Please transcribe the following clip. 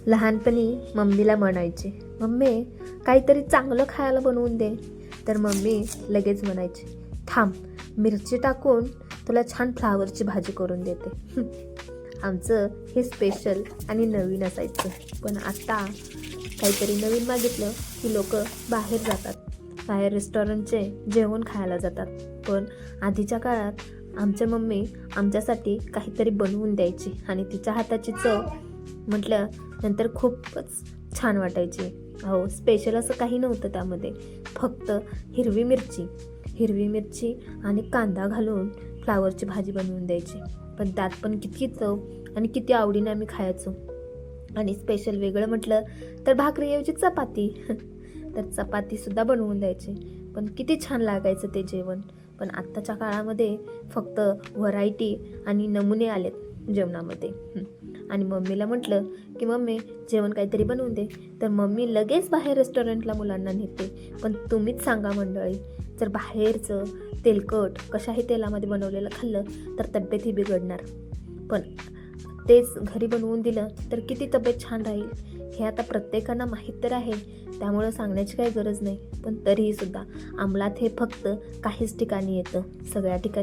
लहानपणी मम्मीला म्हणायचे, मम्मी काहीतरी चांगलं खायला बनवून दे. तर मम्मी लगेच म्हणायची, थांब मिरची टाकून तुला छान फ्लावरची भाजी करून देते. आमचं हे स्पेशल आणि नवीन असायचं. पण आता काहीतरी नवीन मागितलं की लोक बाहेर जातात, बाहेर रेस्टॉरंटचे जेवण खायला जातात. पण आधीच्या काळात आमच्या मम्मी आमच्यासाठी काहीतरी बनवून द्यायची आणि तिच्या हाताची चव म्हटलं नंतर खूपच छान वाटायची. हो, स्पेशल असं काही नव्हतं त्यामध्ये, फक्त हिरवी मिरची आणि कांदा घालून फ्लावरची भाजी बनवून द्यायची. पण त्यात पण किती चव आणि किती आवडीने आम्ही खायचो. आणि स्पेशल वेगळं म्हटलं तर भाकरीऐवजी चपाती. तर चपातीसुद्धा बनवून द्यायची. पण किती छान लागायचं ते जेवण. पण आत्ताच्या काळामध्ये फक्त व्हरायटी आणि नमुने आलेत जेवणामध्ये. आणि मम्मीला म्हटलं की मम्मी जेवण काहीतरी बनवून दे, तर मम्मी लगेच बाहेर रेस्टॉरंटला मुलांना नेते. पण तुम्हीच सांगा मंडळी, जर बाहेरचं तेलकट कशाही तेलामध्ये बनवलेलं खाल्लं तर तब्येतही बिघडणार. पण तेच घरी बनवून दिलं तर किती तब्येत छान राहील, हे आता प्रत्येकांना माहीत तर आहे. त्यामुळं सांगण्याची काही गरज नाही. पण तरीही सुद्धा अंमलात हे फक्त काहीच ठिकाणी येतं, सगळ्या ठिकाणी